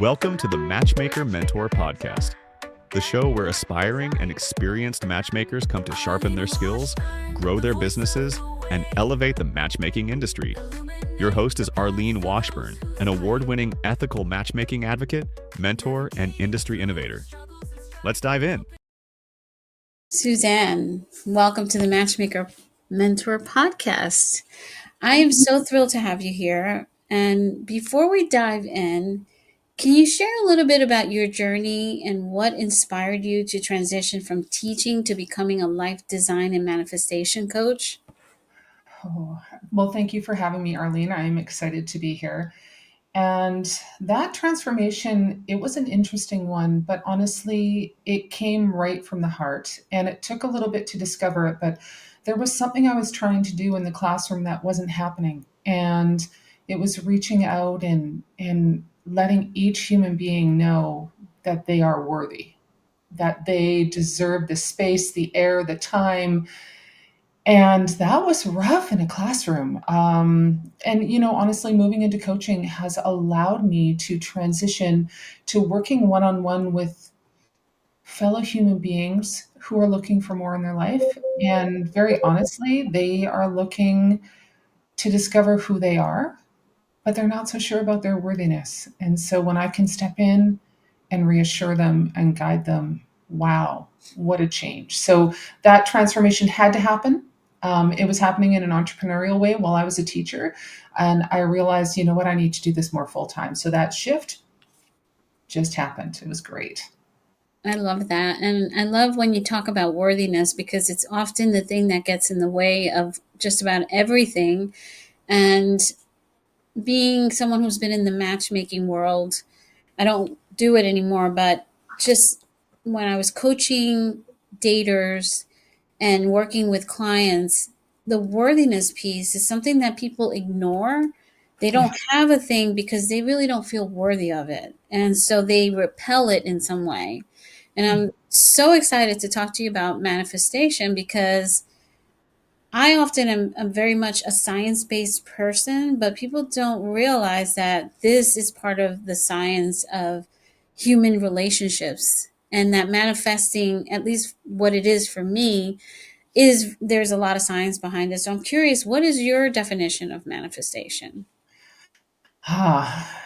Welcome to the Matchmaker Mentor Podcast, the show where aspiring and experienced matchmakers come to sharpen their skills, grow their businesses, and elevate the matchmaking industry. Your host is Arlene Washburn, an award-winning ethical matchmaking advocate, mentor, and industry innovator. Let's dive in. Susanne, welcome to the Matchmaker Mentor Podcast. I am so thrilled to have you here. And before we dive in, can you share a little bit about your journey and what inspired you to transition from teaching to becoming a life design and manifestation coach? Well, thank you for having me, Arlene. I'm excited to be here. And that transformation, it was an interesting one, but honestly, it came right from the heart. And it took a little bit to discover it, but there was something I was trying to do in the classroom that wasn't happening. And it was reaching out and letting each human being know that they are worthy, that they deserve the space, the air, the time. And that was rough in a classroom. Honestly, moving into coaching has allowed me to transition to working one-on-one with fellow human beings who are looking for more in their life. And very honestly, they are looking to discover who they are, but they're not so sure about their worthiness. And so when I can step in and reassure them and guide them, wow, what a change. So that transformation had to happen. It was happening in an entrepreneurial way while I was a teacher. And I realized, you know what, I need to do this more full time. So that shift just happened. It was great. I love that. And I love when you talk about worthiness because it's often the thing that gets in the way of just about everything. And being someone who's been in the matchmaking world, I don't do it anymore, but just when I was coaching daters and working with clients, the worthiness piece is something that people ignore. They don't have a thing because they really don't feel worthy of it. And so they repel it in some way. And I'm so excited to talk to you about manifestation because I often am very much a science-based person, but people don't realize that this is part of the science of human relationships and that manifesting, at least what it is for me, is there's a lot of science behind it. So I'm curious, what is your definition of manifestation?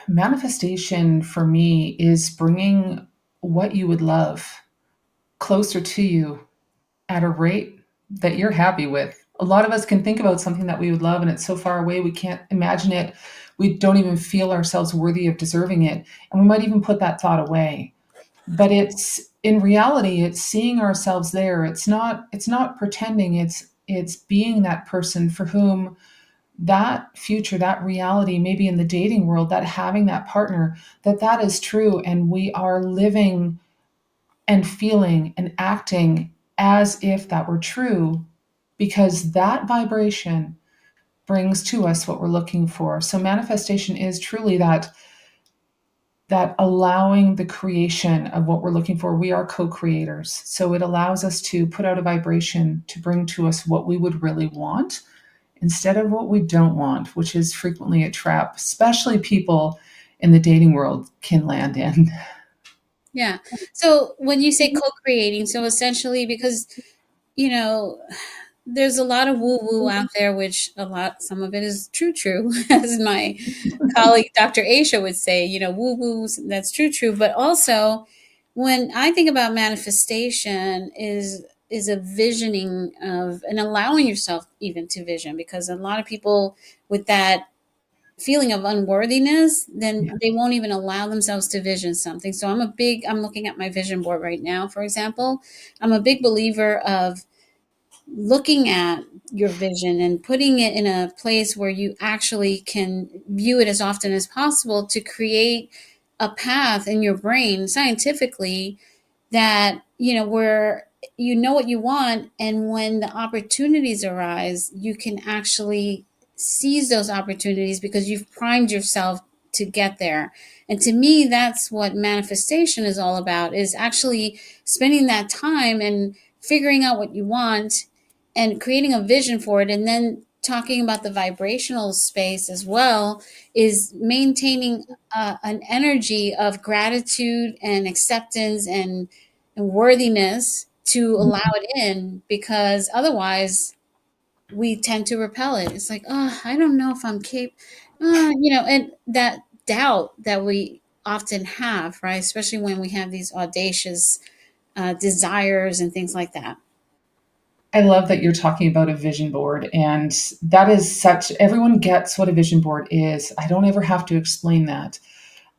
Manifestation for me is bringing what you would love closer to you at a rate that you're happy with. A lot of us can think about something that we would love and it's so far away we can't imagine it. We don't even feel ourselves worthy of deserving it. And we might even put that thought away. But it's in reality, it's seeing ourselves there. It's not pretending, it's being that person for whom that future, that reality, maybe in the dating world, that having that partner, that is true. And we are living and feeling and acting as if that were true, because that vibration brings to us what we're looking for. So manifestation is truly that allowing the creation of what we're looking for. We are co-creators. So it allows us to put out a vibration to bring to us what we would really want instead of what we don't want, which is frequently a trap, especially people in the dating world can land in. Yeah. So when you say co-creating, so essentially because, you know, there's a lot of woo-woo out there, which some of it is true, as my colleague, Dr. Aisha would say, woo-woo, that's true. But also when I think about manifestation is a visioning of and allowing yourself even to vision, because a lot of people with that feeling of unworthiness, then they won't even allow themselves to vision something. So I'm looking at my vision board right now, for example. I'm a big believer of looking at your vision and putting it in a place where you actually can view it as often as possible to create a path in your brain scientifically that, where you know what you want. And when the opportunities arise, you can actually seize those opportunities because you've primed yourself to get there. And to me, that's what manifestation is all about, is actually spending that time and figuring out what you want and creating a vision for it, and then talking about the vibrational space as well, is maintaining an energy of gratitude and acceptance and worthiness to allow it in, because otherwise we tend to repel it. It's like, oh, I don't know if I'm capable, and that doubt that we often have, right? Especially when we have these audacious desires and things like that. I love that you're talking about a vision board, and that is such, everyone gets what a vision board is. I don't ever have to explain that.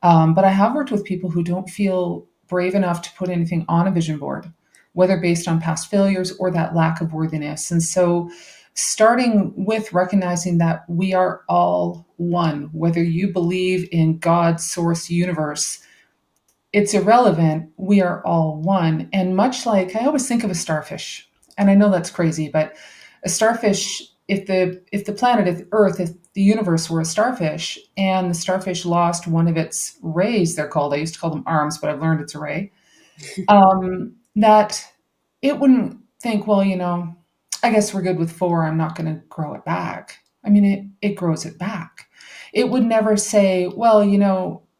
But I have worked with people who don't feel brave enough to put anything on a vision board, whether based on past failures or that lack of worthiness. And so, starting with recognizing that we are all one, whether you believe in God, source, universe, it's irrelevant. We are all one. And much like, I always think of a starfish, and I know that's crazy, but a starfish, if the planet, if Earth, if the universe were a starfish, and the starfish lost one of its rays, they're called, I used to call them arms, but I've learned it's a ray, that it wouldn't think, well, I guess we're good with four. I'm not going to grow it back. I mean, it grows it back. It would never say, well,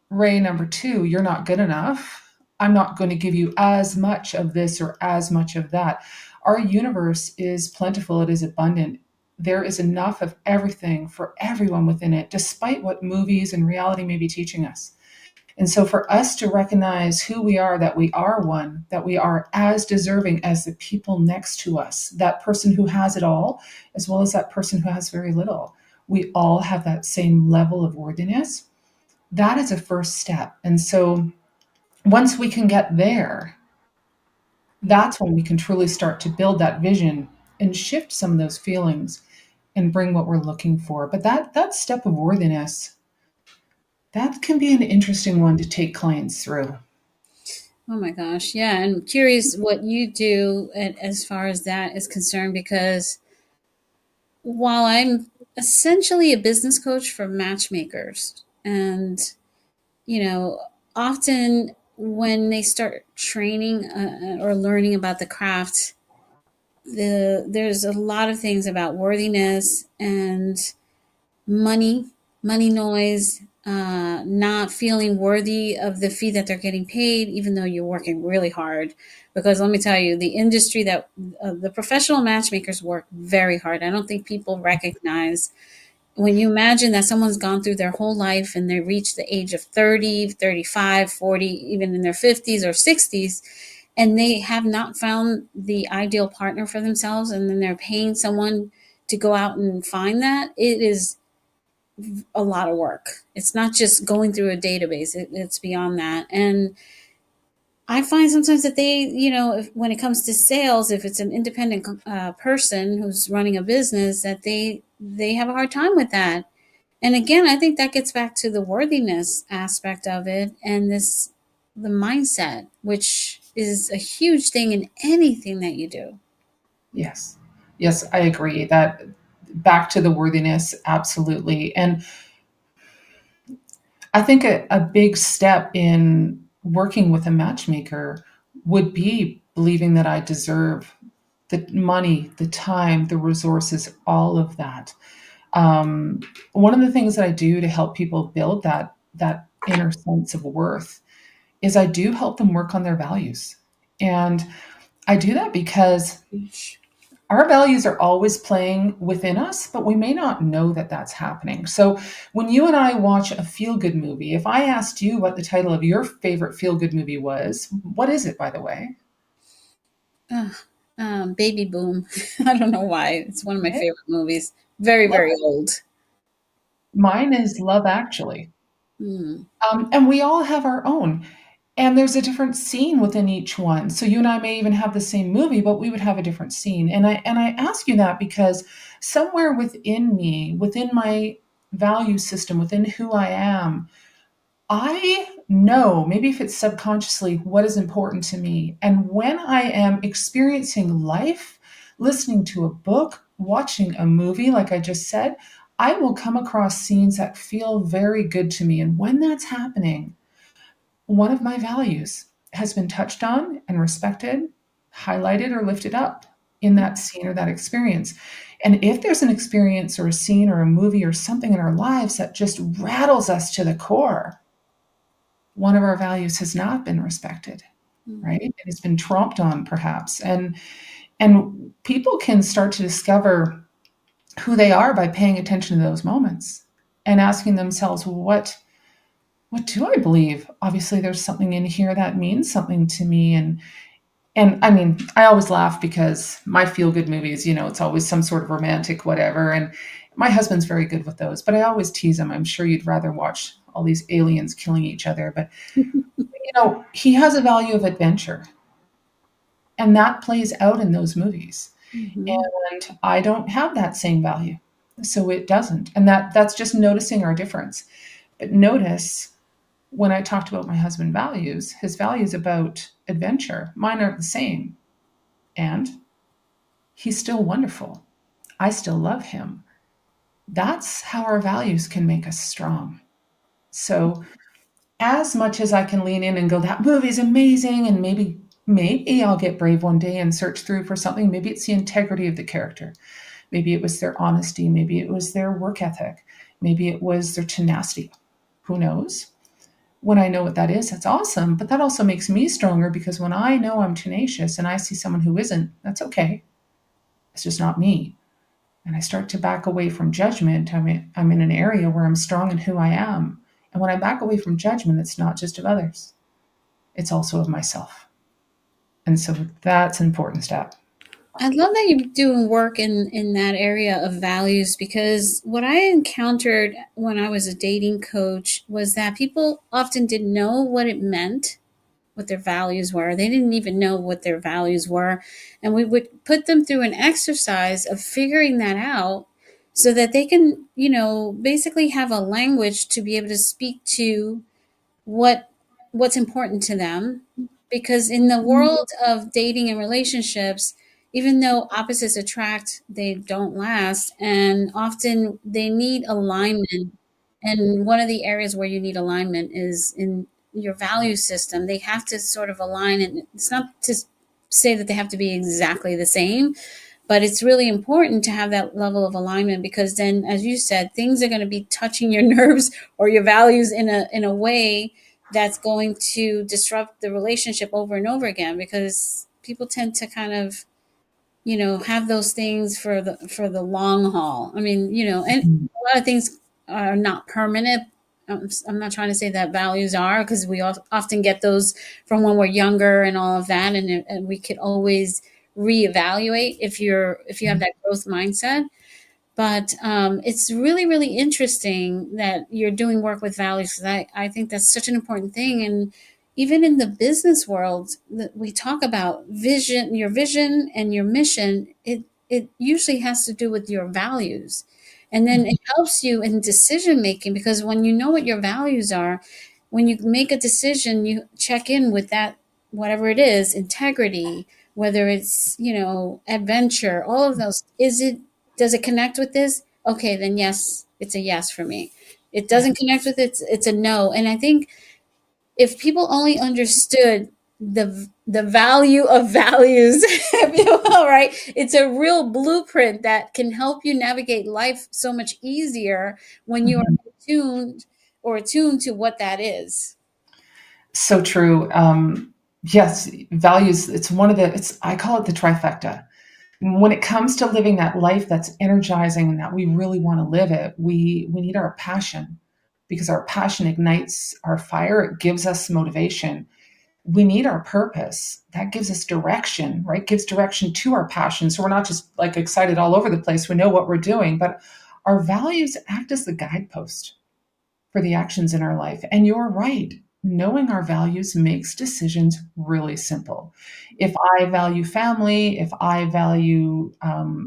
ray number two, you're not good enough. I'm not going to give you as much of this or as much of that. Our universe is plentiful. It is abundant. There is enough of everything for everyone within it, despite what movies and reality may be teaching us. And so for us to recognize who we are, that we are one, that we are as deserving as the people next to us, that person who has it all, as well as that person who has very little, we all have that same level of worthiness. That is a first step. And so once we can get there, that's when we can truly start to build that vision and shift some of those feelings and bring what we're looking for. But that step of worthiness, that can be an interesting one to take clients through. Oh my gosh. Yeah. And I'm curious what you do as far as that is concerned, because while I'm essentially a business coach for matchmakers, and, often when they start training or learning about the craft, there's a lot of things about worthiness and money, money noise, not feeling worthy of the fee that they're getting paid, even though you're working really hard. Because let me tell you, the industry that the professional matchmakers work very hard. I don't think people recognize, when you imagine that someone's gone through their whole life and they reach the age of 30, 35, 40, even in their 50s or 60s, and they have not found the ideal partner for themselves, and then they're paying someone to go out and find that, it is a lot of work. It's not just going through a database, it's beyond that. And I find sometimes that they, when it comes to sales, if it's an independent person who's running a business, that they have a hard time with that. And again, I think that gets back to the worthiness aspect of it, and the mindset, which is a huge thing in anything that you do. Yes. Yes, I agree that back to the worthiness, absolutely. And I think a big step in working with a matchmaker would be believing that I deserve the money, the time, the resources, all of that. One of the things that I do to help people build that inner sense of worth is I do help them work on their values. And I do that because our values are always playing within us, but we may not know that that's happening. So when you and I watch a feel-good movie, if I asked you what the title of your favorite feel-good movie was, what is it, by the way? Baby Boom. I don't know why. It's one of my Okay. favorite movies. Very, very old. Mine is Love Actually. Mm. And we all have our own. And there's a different scene within each one. So you and I may even have the same movie, but we would have a different scene. And I ask you that because somewhere within me, within my value system, within who I am, I know, maybe if it's subconsciously, what is important to me. And when I am experiencing life, listening to a book, watching a movie, like I just said, I will come across scenes that feel very good to me. And when that's happening, one of my values has been touched on and respected, highlighted, or lifted up. in that scene or that experience. And if there's an experience or a scene or a movie or something in our lives that just rattles us to the core, one of our values has not been respected, right? It has been tromped on, perhaps. And people can start to discover who they are by paying attention to those moments and asking themselves, well, what do I believe? Obviously, there's something in here that means something to me. And I mean, I always laugh because my feel-good movies, it's always some sort of romantic whatever. And my husband's very good with those, but I always tease him. I'm sure you'd rather watch all these aliens killing each other. But, he has a value of adventure. And that plays out in those movies. Mm-hmm. And I don't have that same value. So it doesn't. And that's just noticing our difference. But notice when I talked about my husband's values, his values about adventure, mine aren't the same. And he's still wonderful. I still love him. That's how our values can make us strong. So as much as I can lean in and go, that movie's amazing, and maybe I'll get brave one day and search through for something. Maybe it's the integrity of the character. Maybe it was their honesty. Maybe it was their work ethic. Maybe it was their tenacity. Who knows? When I know what that is, that's awesome. But that also makes me stronger, because when I know I'm tenacious and I see someone who isn't, that's okay. It's just not me. And I start to back away from judgment. I'm in an area where I'm strong in who I am. And when I back away from judgment, it's not just of others. It's also of myself. And so that's an important step. I love that you're doing work in that area of values, because what I encountered when I was a dating coach was that people often didn't know what it meant, what their values were. They didn't even know what their values were. And we would put them through an exercise of figuring that out so that they can, basically have a language to be able to speak to what's important to them. Because in the world of dating and relationships, even though opposites attract, they don't last. And often they need alignment. And one of the areas where you need alignment is in your value system. They have to sort of align. And it's not to say that they have to be exactly the same, but it's really important to have that level of alignment, because then, as you said, things are going to be touching your nerves or your values in a way that's going to disrupt the relationship over and over again, because people tend to kind of, have those things for the long haul. I mean, and a lot of things are not permanent. I'm not trying to say that values are, because we often get those from when we're younger and all of that, and we could always reevaluate if you have that growth mindset. But it's really, really interesting that you're doing work with values, because I think that's such an important thing. And even in the business world, we talk about your vision and your mission. It usually has to do with your values. And then it helps you in decision making, because when you know what your values are, when you make a decision, you check in with that, whatever it is, integrity, whether it's, adventure, all of those. Does it connect with this? Okay, then yes, it's a yes for me. It doesn't connect with it, it's a no. And I think if people only understood the value of values, if you will, right? It's a real blueprint that can help you navigate life so much easier when you are attuned to what that is. So true. Yes, values. I call it the trifecta. When it comes to living that life that's energizing and that we really want to live it, we need our passion, because our passion ignites our fire. It gives us motivation. We need our purpose. That gives us direction, right? Gives direction to our passion. So we're not just like excited all over the place. We know what we're doing, but our values act as the guidepost for the actions in our life. And you're right. Knowing our values makes decisions really simple. If I value family, if I value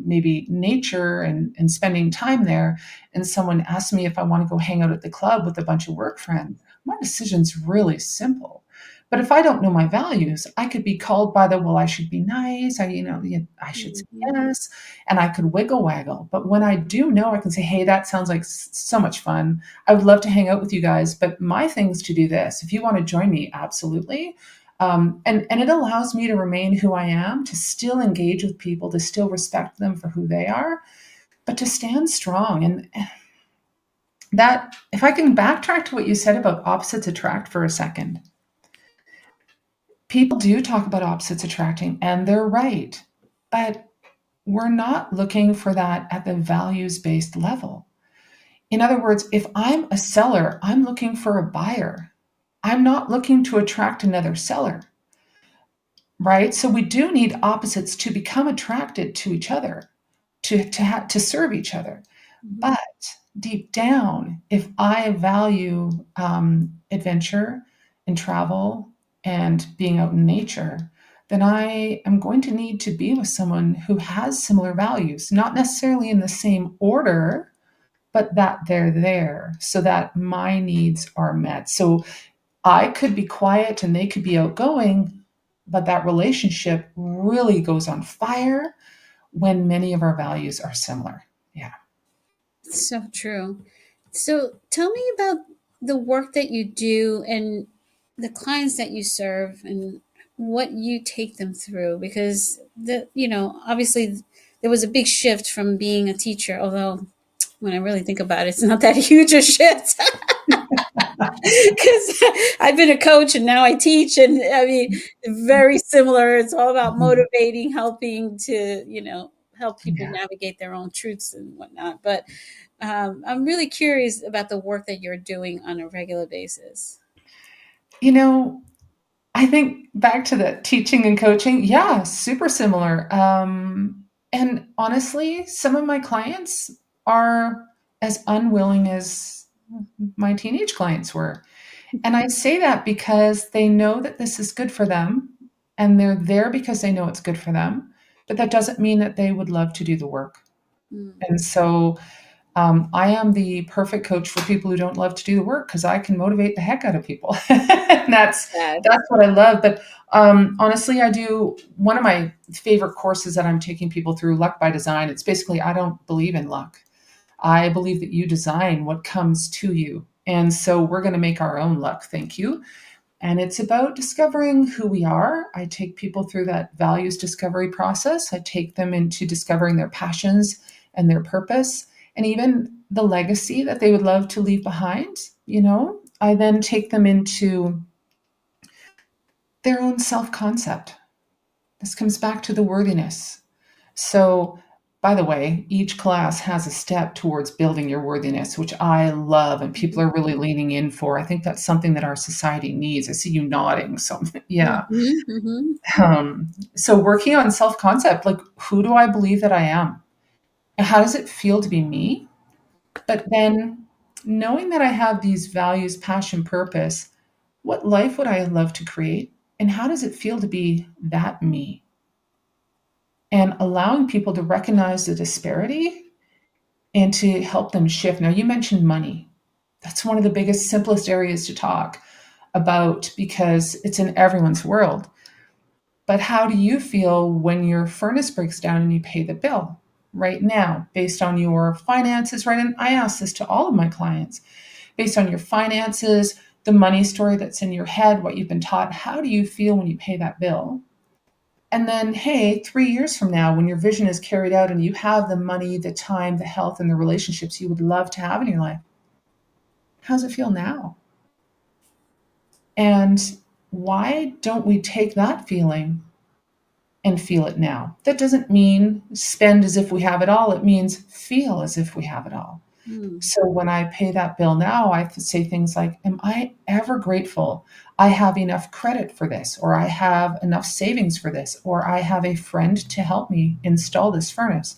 maybe nature and spending time there, and someone asks me if I want to go hang out at the club with a bunch of work friends, my decision's really simple. But if I don't know my values, I could be called by well, I should be nice. I should say yes, and I could wiggle waggle. But when I do know, I can say, hey, that sounds like so much fun. I would love to hang out with you guys, but my thing's to do this. If you want to join me, absolutely. And it allows me to remain who I am, to still engage with people, to still respect them for who they are, but to stand strong. And that, if I can backtrack to what you said about opposites attract for a second, people do talk about opposites attracting, and they're right. But we're not looking for that at the values-based level. In other words, if I'm a seller, I'm looking for a buyer. I'm not looking to attract another seller, right? So we do need opposites to become attracted to each other, to serve each other. But deep down, if I value adventure and travel and being out in nature, then I am going to need to be with someone who has similar values, not necessarily in the same order, but that they're there so that my needs are met. So I could be quiet and they could be outgoing, but that relationship really goes on fire when many of our values are similar. Yeah. So true. So tell me about the work that you do and the clients that you serve and what you take them through, because obviously there was a big shift from being a teacher, although when I really think about it, it's not that huge a shift. Because I've been a coach and now I teach, and I mean, very similar. It's all about motivating, helping to, help people navigate their own truths and whatnot. But I'm really curious about the work that you're doing on a regular basis. I think back to the teaching and coaching, yeah, super similar. And honestly, some of my clients are as unwilling as my teenage clients were. And I say that because they know that this is good for them, and they're there because they know it's good for them. But that doesn't mean that they would love to do the work. And so I am the perfect coach for people who don't love to do the work, because I can motivate the heck out of people. And that's what I love. But honestly, I do one of my favorite courses that I'm taking people through, Luck by Design. It's basically, I don't believe in luck. I believe that you design what comes to you. And so we're going to make our own luck. Thank you. And it's about discovering who we are. I take people through that values discovery process. I take them into discovering their passions and their purpose, and even the legacy that they would love to leave behind. I then take them into their own self-concept. This comes back to the worthiness. So, by the way, each class has a step towards building your worthiness, which I love, and people are really leaning in for. I think that's something that our society needs. I see you nodding. So, yeah. So working on self-concept, like, who do I believe that I am? And how does it feel to be me? But then knowing that I have these values, passion, purpose, what life would I love to create? And how does it feel to be that me? And allowing people to recognize the disparity and to help them shift. Now, you mentioned money. That's one of the biggest, simplest areas to talk about because it's in everyone's world. But how do you feel when your furnace breaks down and you pay the bill right now based on your finances, right? And I ask this to all of my clients. Based on your finances, the money story that's in your head, what you've been taught, how do you feel when you pay that bill? And then, hey, 3 years from now, when your vision is carried out and you have the money, the time, the health, and the relationships you would love to have in your life, how does it feel now? And why don't we take that feeling and feel it now? That doesn't mean spend as if we have it all. It means feel as if we have it all. So when I pay that bill now, I say things like, am I ever grateful I have enough credit for this, or I have enough savings for this, or I have a friend to help me install this furnace?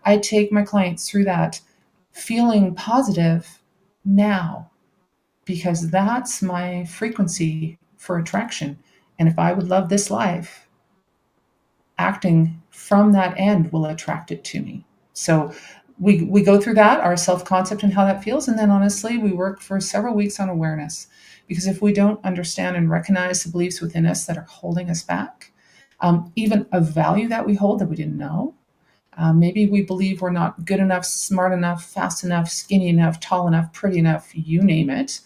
I take my clients through that feeling positive now, because that's my frequency for attraction. And if I would love this life, acting from that end will attract it to me. So we go through that, our self-concept and how that feels. And then honestly, we work for several weeks on awareness, because if we don't understand and recognize the beliefs within us that are holding us back, even a value that we hold that we didn't know, maybe we believe we're not good enough, smart enough, fast enough, skinny enough, tall enough, pretty enough, you name it.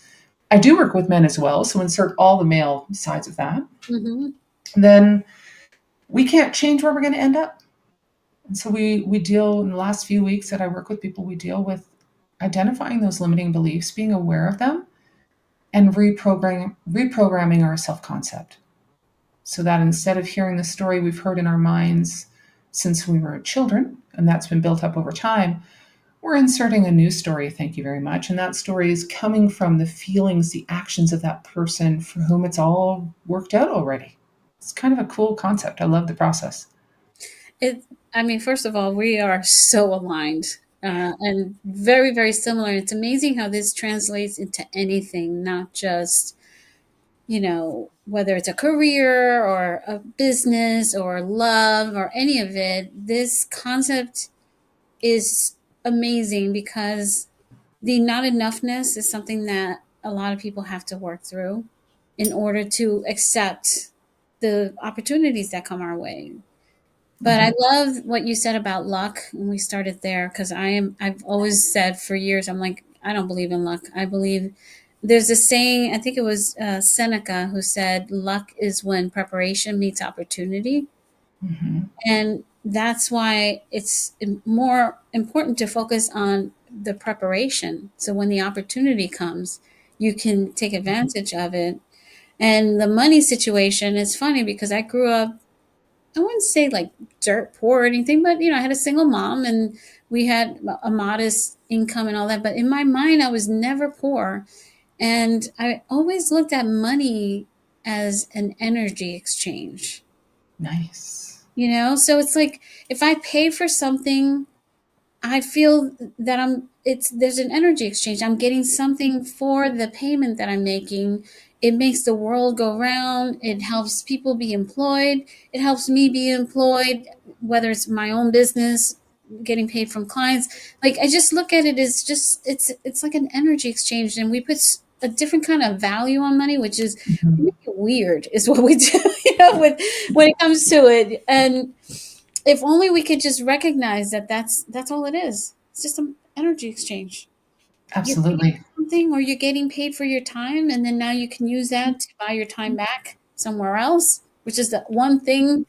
I do work with men as well, so insert all the male sides of that. Mm-hmm. Then we can't change where we're going to end up. And so we deal in the last few weeks that I work with people, we deal with identifying those limiting beliefs, being aware of them, and reprogramming our self-concept. So that instead of hearing the story we've heard in our minds since we were children, and that's been built up over time, we're inserting a new story, thank you very much. And that story is coming from the feelings, the actions of that person for whom it's all worked out already. It's kind of a cool concept. I love the process. First of all, we are so aligned and very, very similar. It's amazing how this translates into anything, not just, whether it's a career or a business or love or any of it. This concept is amazing because the not enoughness is something that a lot of people have to work through in order to accept the opportunities that come our way. But I love what you said about luck, and we started there because I've always said for years, I'm like, I don't believe in luck. I believe there's a saying, I think it was Seneca who said, luck is when preparation meets opportunity. Mm-hmm. And that's why it's more important to focus on the preparation. So when the opportunity comes, you can take advantage of it. And the money situation is funny because I grew up, I wouldn't say like dirt poor or anything, but I had a single mom and we had a modest income and all that. But in my mind, I was never poor. And I always looked at money as an energy exchange. Nice. So it's like if I pay for something, I feel that there's an energy exchange. I'm getting something for the payment that I'm making. It makes the world go round. It helps people be employed. It helps me be employed, whether it's my own business, getting paid from clients. Like I just look at it as just it's like an energy exchange, and we put a different kind of value on money, which is weird, is what we do, when it comes to it. And if only we could just recognize that that's all it is. It's just an energy exchange. Absolutely. You're something, or you're getting paid for your time, and then now you can use that to buy your time back somewhere else, which is the one thing,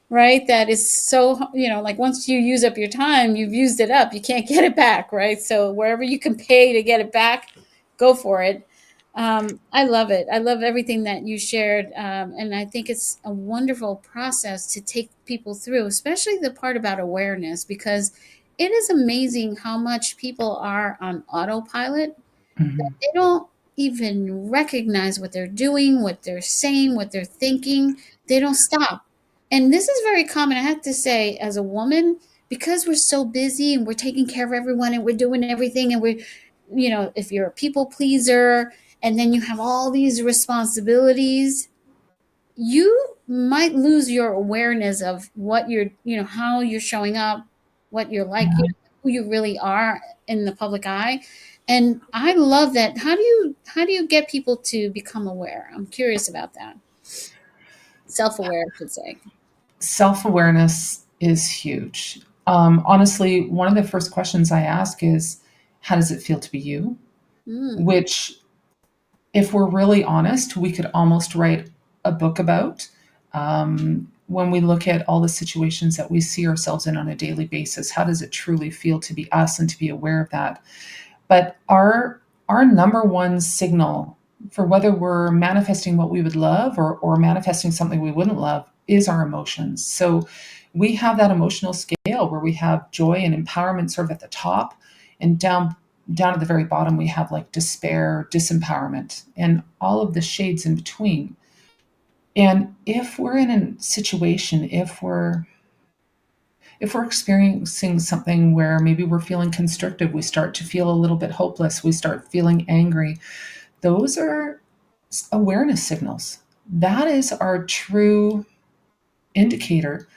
right? That is so, like once you use up your time, you've used it up. You can't get it back, right? So wherever you can pay to get it back, go for it. I love it. I love everything that you shared. And I think it's a wonderful process to take people through, especially the part about awareness, because it is amazing how much people are on autopilot. Mm-hmm. They don't even recognize what they're doing, what they're saying, what they're thinking. They don't stop. And this is very common, I have to say, as a woman, because we're so busy and we're taking care of everyone and we're doing everything, and if you're a people pleaser and then you have all these responsibilities, you might lose your awareness of what how you're showing up, what you're like, who you really are in the public eye. And I love that. How do you get people to become aware? I'm curious about that. Self-aware, I should say. Self-awareness is huge. Honestly, one of the first questions I ask is, how does it feel to be you? Which, if we're really honest, we could almost write a book about. When we look at all the situations that we see ourselves in on a daily basis, how does it truly feel to be us and to be aware of that? But our number one signal for whether we're manifesting what we would love or manifesting something we wouldn't love is our emotions. So we have that emotional scale where we have joy and empowerment sort of at the top, and down at the very bottom we have like despair, disempowerment, and all of the shades in between. And if we're in a situation, if we're experiencing something where maybe we're feeling constricted, we start to feel a little bit hopeless, we start feeling angry, those are awareness signals. That is our true indicator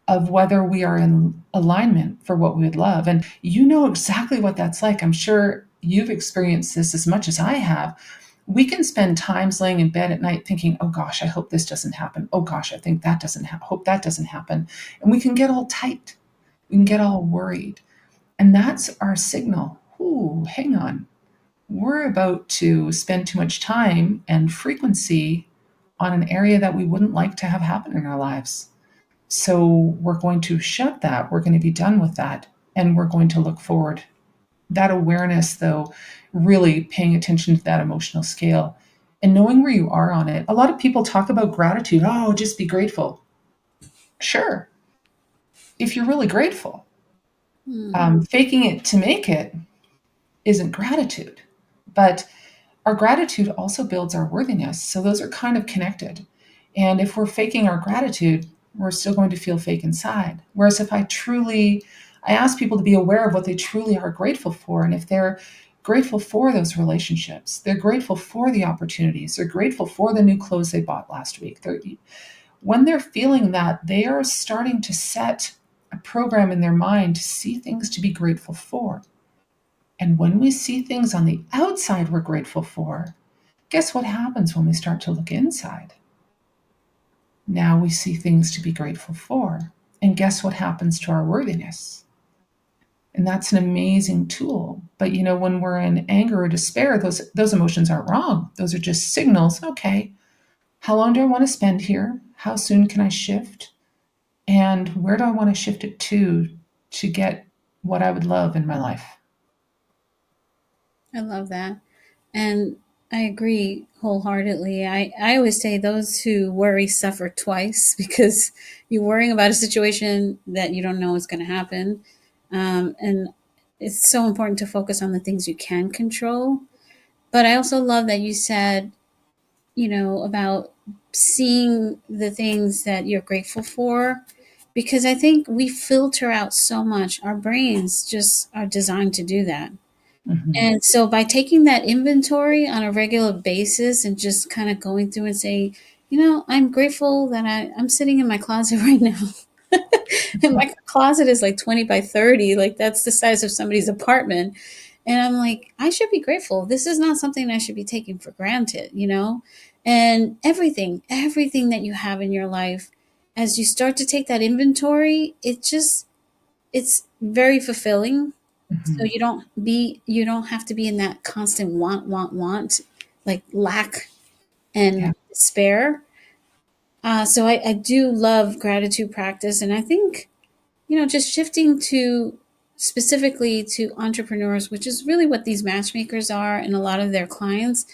of whether we are in alignment for what we would love. And you know exactly what that's like. I'm sure you've experienced this as much as I have. We can spend times laying in bed at night thinking, oh gosh, I hope this doesn't happen. Oh gosh, I think that doesn't hope that doesn't happen. And we can get all tight. We can get all worried. And that's our signal. Ooh, hang on. we're about to spend too much time and frequency on an area that we wouldn't like to have happen in our lives. So we're going to shut that. We're going to be done with that. And we're going to look forward. That awareness, though, really paying attention to that emotional scale and knowing where you are on it. A lot of people talk about gratitude. Oh, just be grateful. Sure, if you're really grateful. Faking it to make it isn't gratitude. But our gratitude also builds our worthiness. So those are kind of connected. And if we're faking our gratitude, we're still going to feel fake inside. Whereas if I ask people to be aware of what they truly are grateful for. And if they're grateful for those relationships, they're grateful for the opportunities, they're grateful for the new clothes they bought last week. When they're feeling that, they are starting to set a program in their mind to see things to be grateful for. And when we see things on the outside we're grateful for, guess what happens when we start to look inside? Now we see things to be grateful for. And guess what happens to our worthiness? And that's an amazing tool. But when we're in anger or despair, those emotions aren't wrong. Those are just signals. Okay, how long do I want to spend here? How soon can I shift? And where do I want to shift it to get what I would love in my life? I love that. And I agree wholeheartedly. I always say those who worry suffer twice because you're worrying about a situation that you don't know is going to happen. And it's so important to focus on the things you can control. But I also love that you said, about seeing the things that you're grateful for, because I think we filter out so much. Our brains just are designed to do that. Mm-hmm. And so by taking that inventory on a regular basis and just kind of going through and saying, I'm grateful that I'm sitting in my closet right now. And my closet is like 20 by 30. Like that's the size of somebody's apartment. And I'm like, I should be grateful. This is not something I should be taking for granted, And everything that you have in your life, as you start to take that inventory, it's very fulfilling. So you don't have to be in that constant want, like lack and despair. So I do love gratitude practice. And I think, just shifting to specifically to entrepreneurs, which is really what these matchmakers are and a lot of their clients.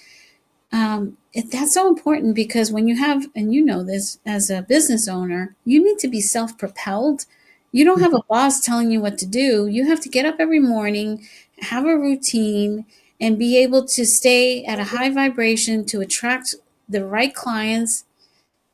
That's so important because when you have, and this as a business owner, you need to be self-propelled. You don't have a boss telling you what to do. You have to get up every morning, have a routine, and be able to stay at a high vibration to attract the right clients,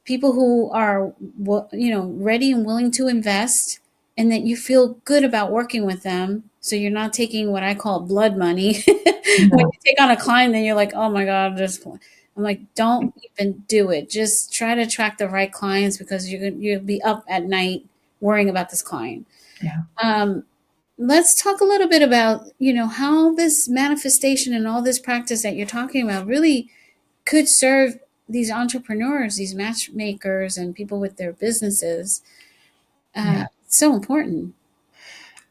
people who are, ready and willing to invest, and that you feel good about working with them. So you're not taking what I call blood money. When you take on a client, then you're like, oh my God, I'm like, don't even do it. Just try to attract the right clients because you'll be up at night worrying about this client. Yeah. Let's talk a little bit about, how this manifestation and all this practice that you're talking about really could serve these entrepreneurs, these matchmakers, and people with their businesses. So important.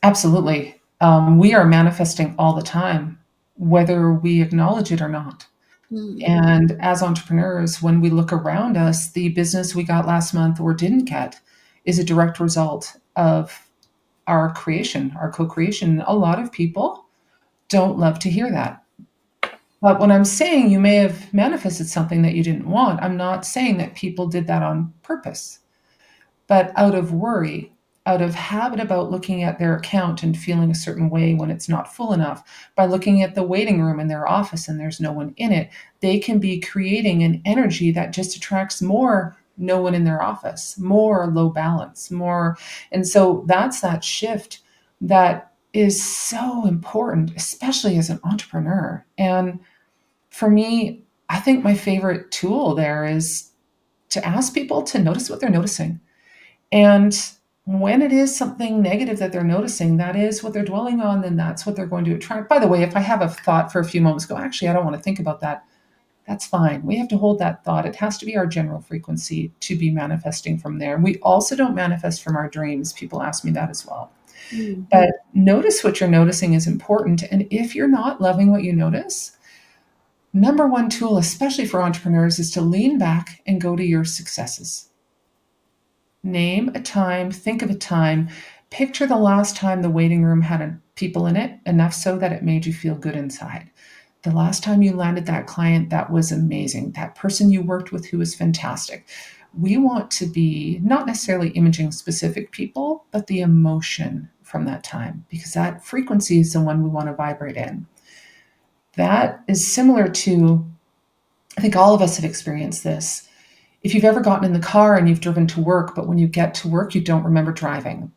Absolutely. We are manifesting all the time, whether we acknowledge it or not. And as entrepreneurs, when we look around us, the business we got last month or didn't get is a direct result of our creation, our co-creation. A lot of people don't love to hear that. But when I'm saying you may have manifested something that you didn't want, I'm not saying that people did that on purpose. But out of worry, out of habit about looking at their account and feeling a certain way when it's not full enough, by looking at the waiting room in their office and there's no one in it, they can be creating an energy that just attracts more no one in their office, more low balance, more. And so that's that shift that is so important, especially as an entrepreneur. And for me, I think my favorite tool there is to ask people to notice what they're noticing. And when it is something negative that they're noticing, that is what they're dwelling on, then that's what they're going to attract. By the way, if I have a thought for a few moments, go, actually, I don't want to think about that. That's fine. We have to hold that thought. It has to be our general frequency to be manifesting from there. We also don't manifest from our dreams. People ask me that as well. Mm. But notice what you're noticing is important. And if you're not loving what you notice, number one tool, especially for entrepreneurs, is to lean back and go to your successes. Name a time, think of a time, picture the last time the waiting room had people in it, enough so that it made you feel good inside. The last time you landed that client, that was amazing. That person you worked with who was fantastic. We want to be not necessarily imaging specific people, but the emotion from that time, because that frequency is the one we want to vibrate in. That is similar to, I think all of us have experienced this. If you've ever gotten in the car and you've driven to work, but when you get to work, you don't remember driving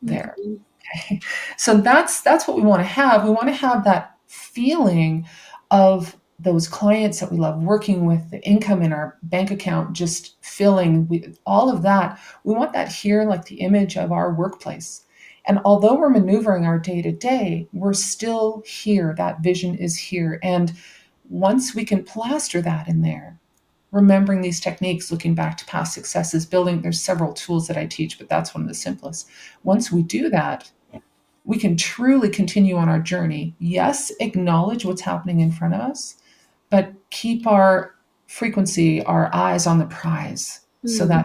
there. Mhm. Okay. So that's what we want to have. We want to have that feeling of those clients that we love working with, the income in our bank account just filling, all of that. We want that here, like the image of our workplace. And although we're maneuvering our day to day, we're still here. That vision is here. And once we can plaster that in there, remembering these techniques, looking back to past successes, building, there's several tools that I teach, but that's one of the simplest. Once we do that, we can truly continue on our journey. Yes, acknowledge what's happening in front of us, but keep our frequency, our eyes on the prize, so that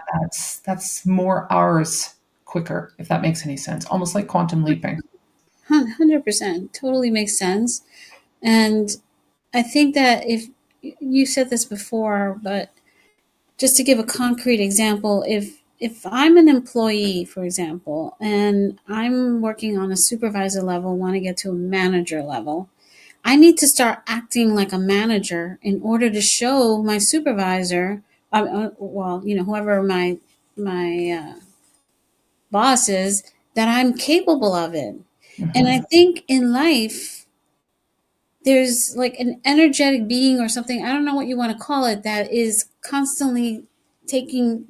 that's more ours quicker, if that makes any sense. Almost like quantum leaping. 100%. Totally makes sense. And I think that if you said this before, but just to give a concrete example, if I'm an employee, for example, and I'm working on a supervisor level, want to get to a manager level, I need to start acting like a manager in order to show my supervisor, whoever my boss is, that I'm capable of it. And I think in life, there's like an energetic being or something, I don't know what you want to call it, that is constantly taking,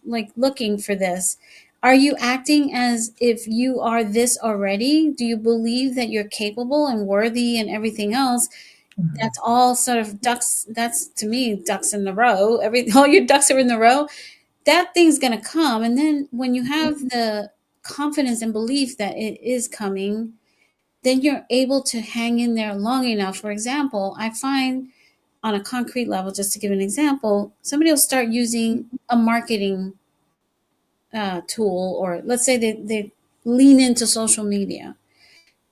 like looking for this. Are you acting as if you are this already? Do you believe that you're capable and worthy and everything else? That's all sort of ducks. That's to me, ducks in the row. All your ducks are in the row. That thing's going to come. And then when you have the confidence and belief that it is coming, then you're able to hang in there long enough. For example, I find on a concrete level, just to give an example, somebody will start using a marketing tool, or let's say they lean into social media.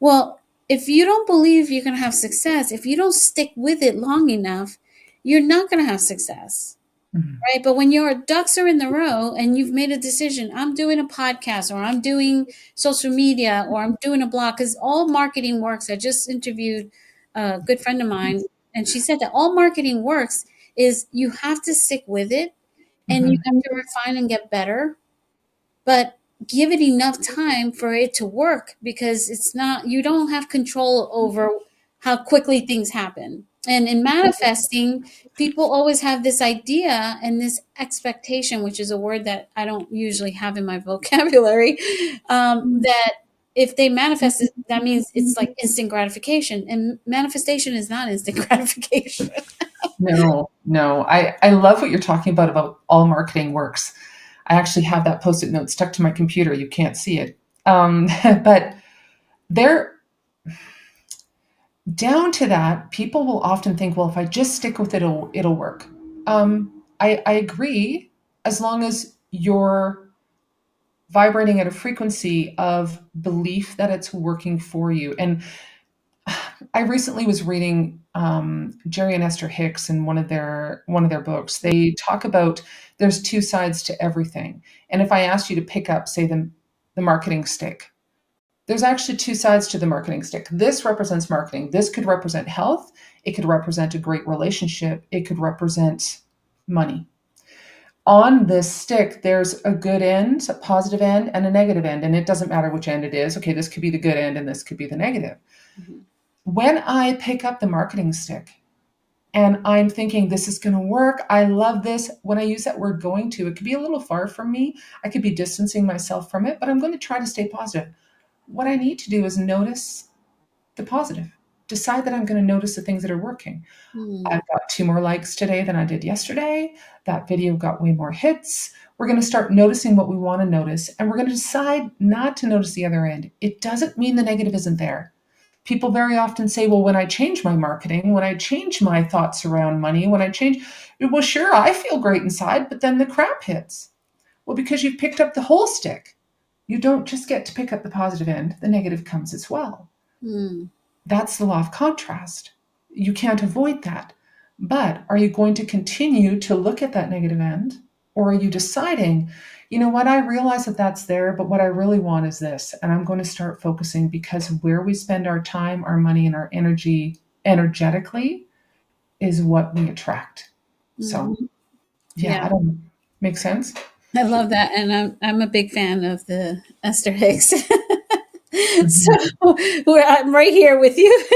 Well, if you don't believe you're going to have success, if you don't stick with it long enough, you're not going to have success. Right. But when your ducks are in the row and you've made a decision, I'm doing a podcast, or I'm doing social media, or I'm doing a blog, because all marketing works. I just interviewed a good friend of mine, and she said that all marketing works is you have to stick with it, and you have to refine and get better, but give it enough time for it to work, because it's not, you don't have control over how quickly things happen. And in manifesting, people always have this idea and this expectation, which is a word that I don't usually have in my vocabulary, that if they manifest it, that means it's like instant gratification. And manifestation is not instant gratification. No. I love what you're talking about all marketing works. I actually have that Post-it note stuck to my computer. You can't see it. But they're down to that. People will often think, well, if I just stick with it, it'll work. I agree, as long as you're vibrating at a frequency of belief that it's working for you. And I recently was reading Jerry and Esther Hicks in one of their books. They talk about there's two sides to everything. And if I asked you to pick up, say, the marketing stick, there's actually two sides to the marketing stick. This represents marketing. This could represent health. It could represent a great relationship. It could represent money. On this stick, there's a good end, a positive end, and a negative end. And it doesn't matter which end it is. Okay, this could be the good end and this could be the negative. When I pick up the marketing stick and I'm thinking, this is going to work, I love this. When I use that word going to, it could be a little far from me. I could be distancing myself from it, but I'm going to try to stay positive. What I need to do is notice the positive. decide that I'm going to notice the things that are working. I've got 2 more likes today than I did yesterday. That video got way more hits. We're going to start noticing what we want to notice, and we're going to decide not to notice the other end. It doesn't mean the negative isn't there. People very often say, well, when I change my marketing, when I change my thoughts around money, when I change, well, sure, I feel great inside, but then the crap hits. Well, because you've picked up the whole stick. You don't just get to pick up the positive end, the negative comes as well. That's the law of contrast. You can't avoid that. But are you going to continue to look at that negative end? Or are you deciding, you know what, I realize that that's there, but what I really want is this. And I'm going to start focusing, because where we spend our time, our money, and our energy energetically is what we attract. So, I don't know. Make sense? I love that. And I'm a big fan of the Esther Hicks. So I'm right here with you.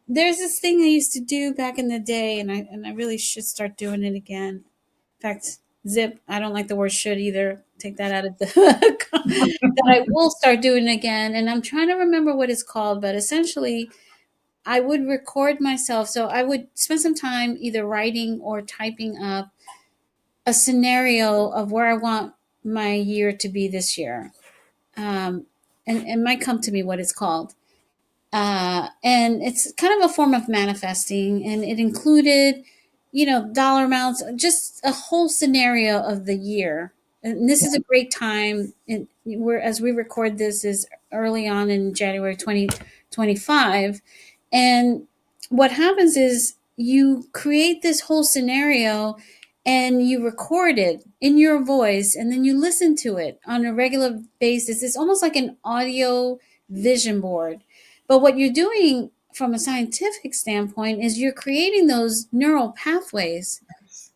There's this thing I used to do back in the day, and I really should start doing it again. In fact, zip, I don't like the word should either. Take that out of the that I will start doing it again. And I'm trying to remember what it's called, but essentially I would record myself. So I would spend some time either writing or typing up a scenario of where I want my year to be this year. And it might come to me what it's called. And it's kind of a form of manifesting, and it included, dollar amounts, just a whole scenario of the year. And this is a great time. And as we record this is early on in January 2025. And what happens is you create this whole scenario and you record it in your voice, and then you listen to it on a regular basis. It's almost like an audio vision board. But what you're doing from a scientific standpoint is you're creating those neural pathways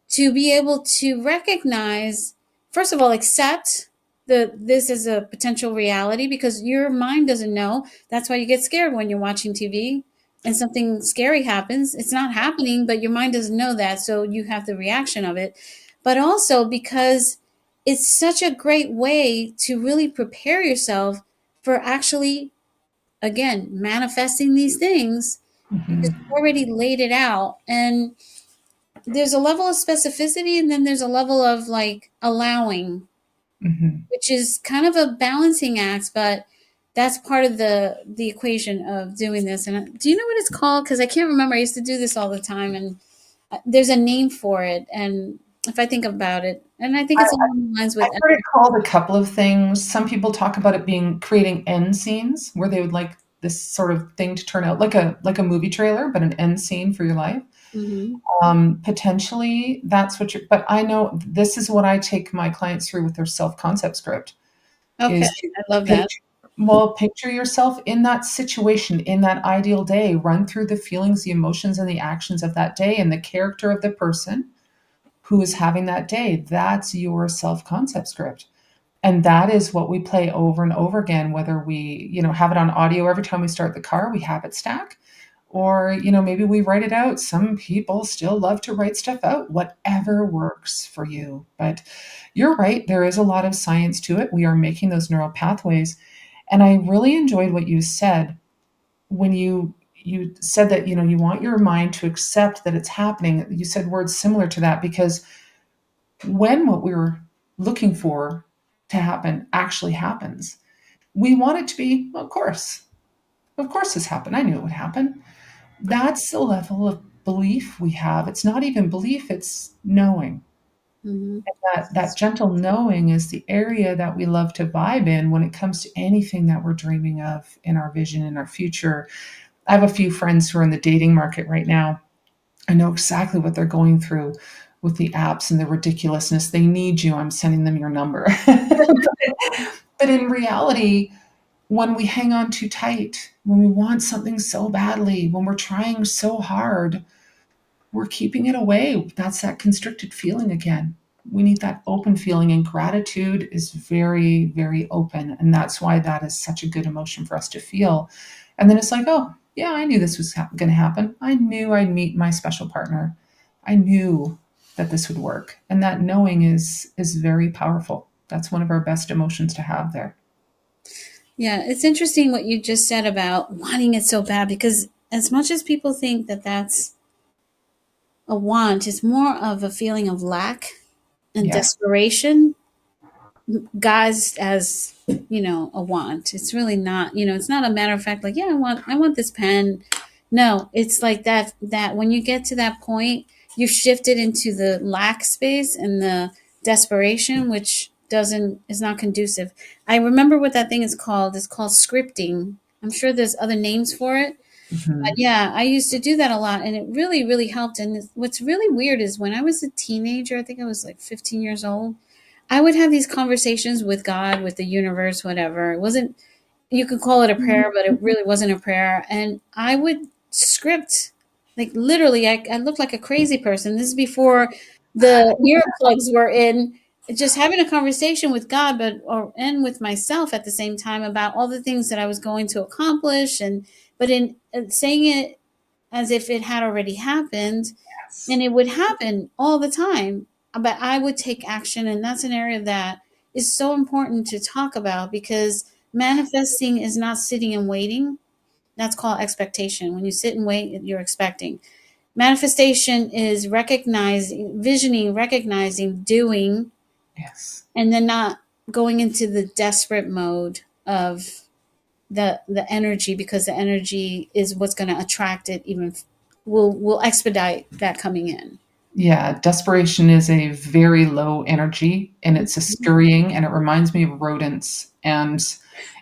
to be able to recognize, first of all, accept that this is a potential reality, because your mind doesn't know. That's why you get scared when you're watching TV and something scary happens. It's not happening, but your mind doesn't know that. So you have the reaction of it. But also because it's such a great way to really prepare yourself for actually, again, manifesting these things. Because you've already laid it out. And there's a level of specificity, and then there's a level of like allowing, which is kind of a balancing act, but that's part of the equation of doing this. And do you know what it's called? Because I can't remember. I used to do this all the time, and there's a name for it. And if I think about it, and I think it's along the lines with. I've heard it called a couple of things. Some people talk about it being creating end scenes, where they would like this sort of thing to turn out like a movie trailer, but an end scene for your life. Potentially that's what but I know this is what I take my clients through with their self-concept script. Okay, I love that. Picture yourself in that situation, in that ideal day. Run through the feelings, the emotions, and the actions of that day, and the character of the person who is having that day. That's your self-concept script. And that is what we play over and over again, whether we, have it on audio every time we start the car, we have it stack, or, maybe we write it out. Some people still love to write stuff out, whatever works for you. But you're right. There is a lot of science to it. We are making those neural pathways. And I really enjoyed what you said when you said that, you want your mind to accept that it's happening. You said words similar to that, because when what we were looking for to happen actually happens, we want it to be, of course this happened. I knew it would happen. That's the level of belief we have. It's not even belief, it's knowing. And that gentle knowing is the area that we love to vibe in when it comes to anything that we're dreaming of in our vision, in our future. I have a few friends who are in the dating market right now. I know exactly what they're going through with the apps and the ridiculousness. They need you. I'm sending them your number. But in reality, when we hang on too tight, when we want something so badly, when we're trying so hard, we're keeping it away. That's that constricted feeling again. We need that open feeling, and gratitude is very, very open. And that's why that is such a good emotion for us to feel. And then it's like, oh, yeah, I knew this was going to happen. I knew I'd meet my special partner. I knew that this would work. And that knowing is very powerful. That's one of our best emotions to have there. Yeah, it's interesting what you just said about wanting it so bad, because as much as people think that that's a want, it's more of a feeling of lack and Yeah. desperation guised as, a want. It's really not, it's not a matter of fact like, yeah, I want this pen. No, it's like that when you get to that point, you've shifted into the lack space and the desperation, which doesn't is not conducive. I remember what that thing is called. It's called scripting. I'm sure there's other names for it. But Mhm. yeah, I used to do that a lot, and it really, really helped. And what's really weird is when I was a teenager, I think I was like 15 years old, I would have these conversations with God, with the universe, whatever. It wasn't, you could call it a prayer, but it really wasn't a prayer. And I would script, like literally, I looked like a crazy person. This is before the earplugs were in, just having a conversation with God, and with myself at the same time about all the things that I was going to accomplish. But in saying it as if it had already happened, Yes. and it would happen all the time, but I would take action. And that's an area that is so important to talk about, because manifesting is not sitting and waiting. That's called expectation. When you sit and wait, you're expecting. Manifestation is recognizing, visioning, recognizing, doing, Yes. and then not going into the desperate mode of the energy, because the energy is what's going to attract it, even will expedite that coming in. Yeah, desperation is a very low energy and it's a scurrying and it reminds me of rodents. And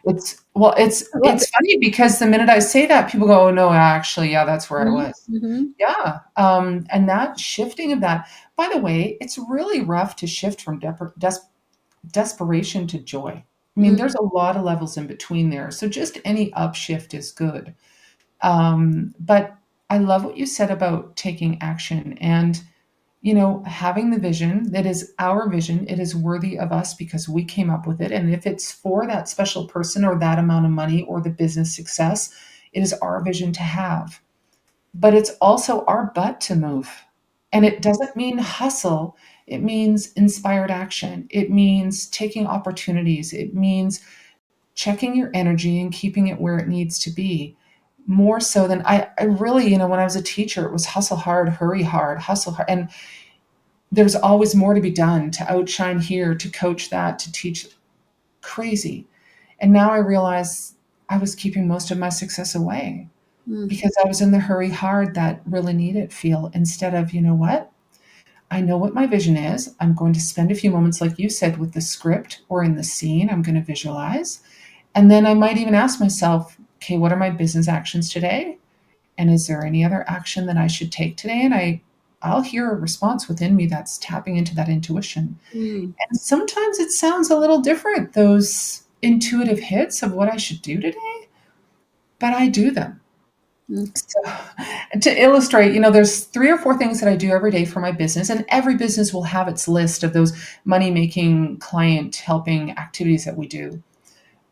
it's well, Well, it's funny because the minute I say that, people go, "Oh no, actually, yeah, that's where I was." mhm. Yeah, and that shifting of that. By the way, it's really rough to shift from desperation to joy. I mean, Mm, there's a lot of levels in between there. So just any upshift is good. But I love what you said about taking action and having the vision that is our vision. It is worthy of us because we came up with it. And if it's for that special person or that amount of money or the business success, it is our vision to have. But it's also our butt to move. And it doesn't mean hustle. It means inspired action. It means taking opportunities. It means checking your energy and keeping it where it needs to be. More so than I really, when I was a teacher, it was hustle hard, hurry hard, hustle hard. And there's always more to be done to outshine here, to coach that, to teach. Crazy. And now I realize I was keeping most of my success away mm, because I was in the hurry hard that really needed feel instead of, you know what? I know what my vision is. I'm going to spend a few moments, like you said, with the script or in the scene. I'm going to visualize. And then I might even ask myself, okay, what are my business actions today? And is there any other action that I should take today? And I'll hear a response within me that's tapping into that intuition. mm, And sometimes it sounds a little different, those intuitive hits of what I should do today, but I do them. mm. So, to illustrate, there's 3 or 4 things that I do every day for my business, and every business will have its list of those money making, client helping activities that we do.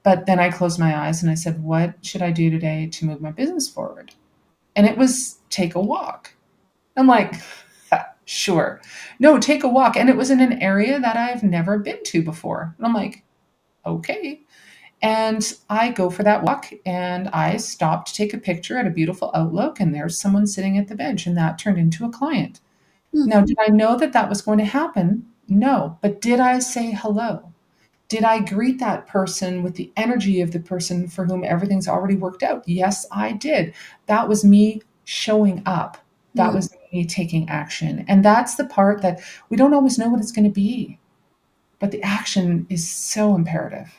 But then I closed my eyes and I said, what should I do today to move my business forward? And it was take a walk. I'm like, sure. No, take a walk. And it was in an area that I've never been to before. And I'm like, okay. And I go for that walk and I stop to take a picture at a beautiful outlook. And there's someone sitting at the bench, and that turned into a client. Mm. Now, did I know that that was going to happen? No. But did I say hello? Did I greet that person with the energy of the person for whom everything's already worked out? Yes, I did. That was me showing up. That Mm. was me taking action. And that's the part that we don't always know what it's going to be, but the action is so imperative.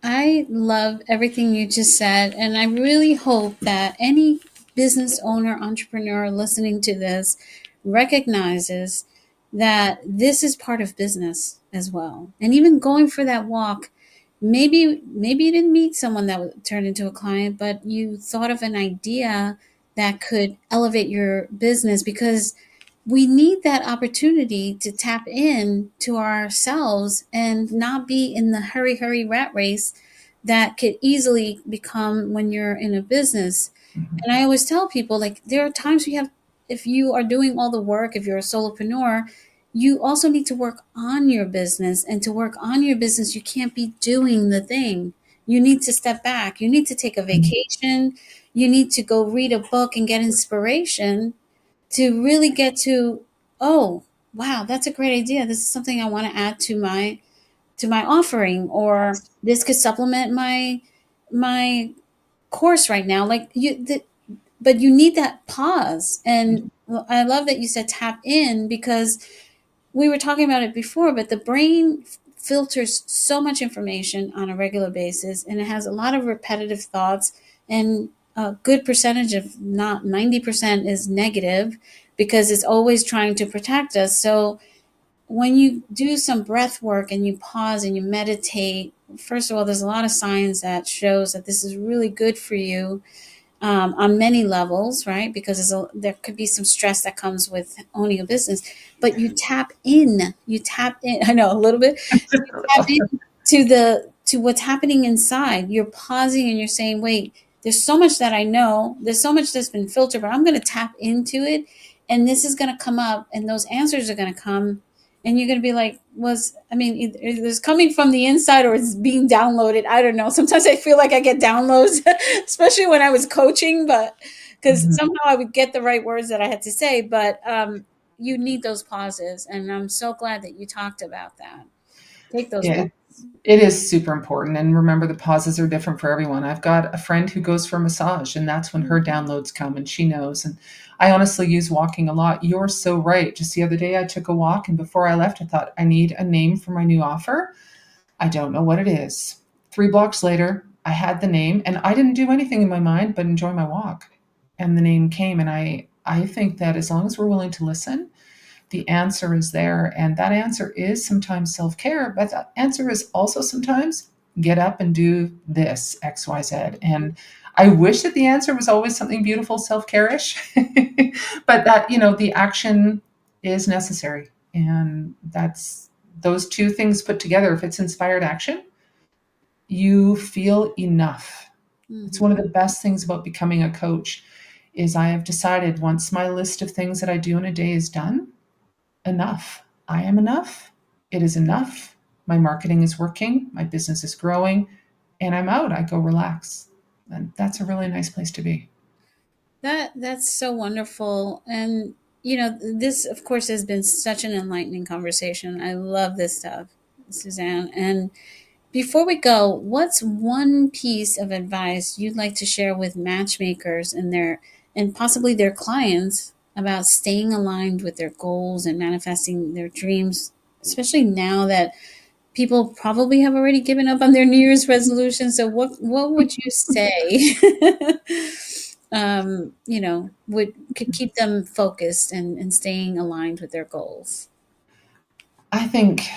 I love everything you just said, and I really hope that any business owner, entrepreneur listening to this recognizes that this is part of business as well. And even going for that walk, maybe you didn't meet someone that would turn into a client, but you thought of an idea that could elevate your business, because we need that opportunity to tap in to ourselves and not be in the hurry rat race that could easily become when you're in a business. Mhm. And I always tell people, like, there are times we have, if you are doing all the work, if you're a solopreneur, you also need to work on your business. And to work on your business, you can't be doing the thing. you need to step back. You need to take a vacation. You need to go read a book and get inspiration to really get to, oh, wow, that's a great idea. This is something I want to add to my offering, or this could supplement my course right now. Like but you need that pause. And I love that you said tap in, because we were talking about it before, but the brain filters so much information on a regular basis, and it has a lot of repetitive thoughts, and a good percentage of, not 90%, is negative, because it's always trying to protect us. So when you do some breath work and you pause and you meditate, first of all, there's a lot of science that shows that this is really good for you, on many levels, right? Because there could be some stress that comes with owning a business, but you tap in. I know, a little bit. You tap in to what's happening inside. You're pausing and you're saying, "Wait, there's so much that I know. There's so much that's been filtered, but I'm going to tap into it, and this is going to come up, and those answers are going to come." And you're going to be like, either it's coming from the inside or it's being downloaded. I don't know. Sometimes I feel like I get downloads, especially when I was coaching, but because somehow I would get the right words that I had to say. But you need those pauses. And I'm so glad that you talked about that. Take those pauses. It is super important. And remember, the pauses are different for everyone. I've got a friend who goes for a massage, and that's when her downloads come, and she knows. And I honestly use walking a lot. You're so right. Just the other day, I took a walk, and before I left, I thought, I need a name for my new offer. I don't know what it is. 3 blocks later, I had the name, and I didn't do anything in my mind but enjoy my walk. And the name came. And I think that as long as we're willing to listen, the answer is there. And that answer is sometimes self-care, but that answer is also sometimes get up and do this, X, Y, Z. And I wish that the answer was always something beautiful, self-care-ish, but that, the action is necessary. And that's those two things put together. If it's inspired action, you feel enough. It's one of the best things about becoming a coach is I have decided, once my list of things that I do in a day is done, enough. I am enough. It is enough. My marketing is working. My business is growing, and I'm out. I go relax. And that's a really nice place to be. That's so wonderful. And, this, of course, has been such an enlightening conversation. I love this stuff, Susanne. And before we go, what's one piece of advice you'd like to share with matchmakers and possibly their clients about staying aligned with their goals and manifesting their dreams, especially now that people probably have already given up on their New Year's resolution? So what would you say, could keep them focused and staying aligned with their goals? I think,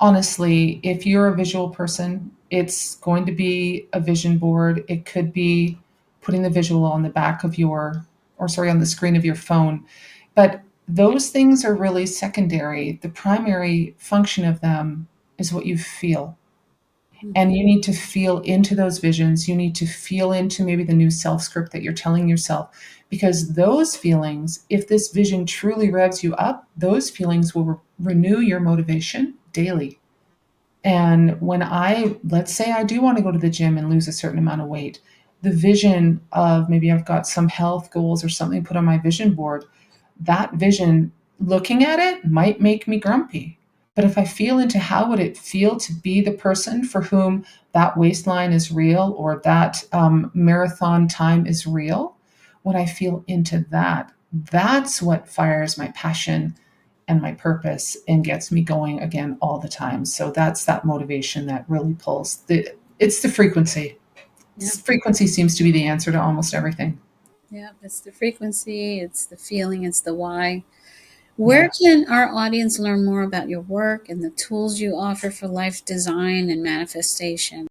honestly, if you're a visual person, it's going to be a vision board. It could be putting the visual on the back of on the screen of your phone. But those things are really secondary. The primary function of them is what you feel. And you need to feel into those visions. You need to feel into maybe the new self-script that you're telling yourself, because those feelings, if this vision truly revs you up, those feelings will renew your motivation daily. And when let's say I do want to go to the gym and lose a certain amount of weight, the vision of maybe I've got some health goals or something put on my vision board, that vision, looking at it might make me grumpy. But if I feel into how would it feel to be the person for whom that waistline is real, or that marathon time is real, when I feel into that, that's what fires my passion and my purpose and gets me going again all the time. So that's that motivation that really pulls. It's the frequency. Yeah. Frequency seems to be the answer to almost everything. Yeah, it's the frequency, it's the feeling, it's the why. Where can our audience learn more about your work and the tools you offer for life design and manifestation?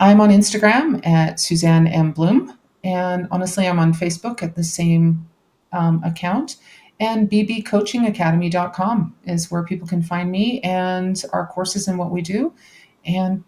I'm on Instagram at Susanne M. Blohm. And honestly, I'm on Facebook at the same account. And bbcoachingacademy.com is where people can find me and our courses and what we do. And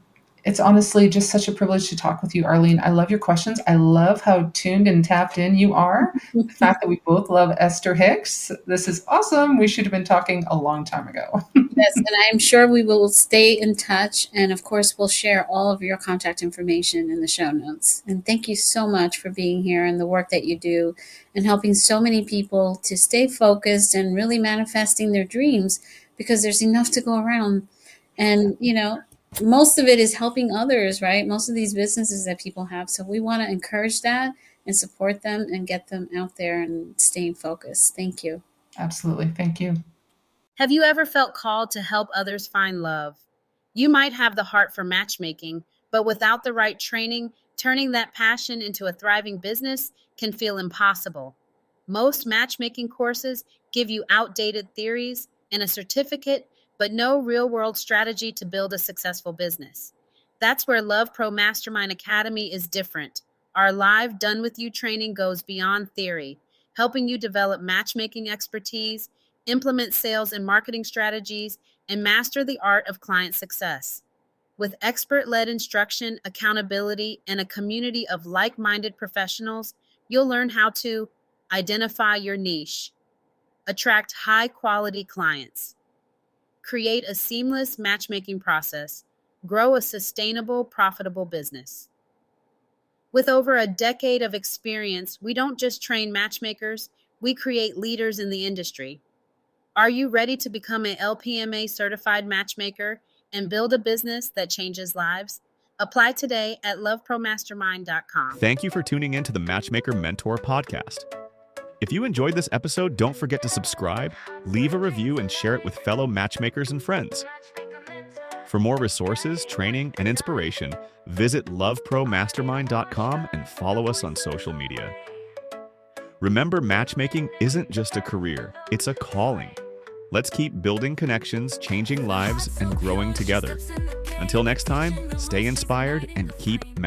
it's honestly just such a privilege to talk with you, Arlene. I love your questions. I love how tuned and tapped in you are. The fact that we both love Esther Hicks. This is awesome. We should have been talking a long time ago. Yes, and I'm sure we will stay in touch. And of course, we'll share all of your contact information in the show notes. And thank you so much for being here and the work that you do and helping so many people to stay focused and really manifesting their dreams, because there's enough to go around. And, most of it is helping others, right? Most of these businesses that people have. So we want to encourage that and support them and get them out there and staying focused. Thank you. Absolutely. Thank you. Have you ever felt called to help others find love? You might have the heart for matchmaking, but without the right training, turning that passion into a thriving business can feel impossible. Most matchmaking courses give you outdated theories and a certificate, but no real-world strategy to build a successful business. That's where Love Pro Mastermind Academy is different. Our live Done With You training goes beyond theory, helping you develop matchmaking expertise, implement sales and marketing strategies, and master the art of client success. With expert-led instruction, accountability, and a community of like-minded professionals, you'll learn how to identify your niche, attract high-quality clients, create a seamless matchmaking process, grow a sustainable, profitable business. With over a decade of experience, we don't just train matchmakers, we create leaders in the industry. Are you ready to become an LPMA certified matchmaker and build a business that changes lives? Apply today at lovepromastermind.com. Thank you for tuning in to the Matchmaker Mentor Podcast. If you enjoyed this episode, don't forget to subscribe, leave a review, and share it with fellow matchmakers and friends. For more resources, training, and inspiration, visit lovepromastermind.com and follow us on social media. Remember, matchmaking isn't just a career, it's a calling. Let's keep building connections, changing lives, and growing together. Until next time, stay inspired and keep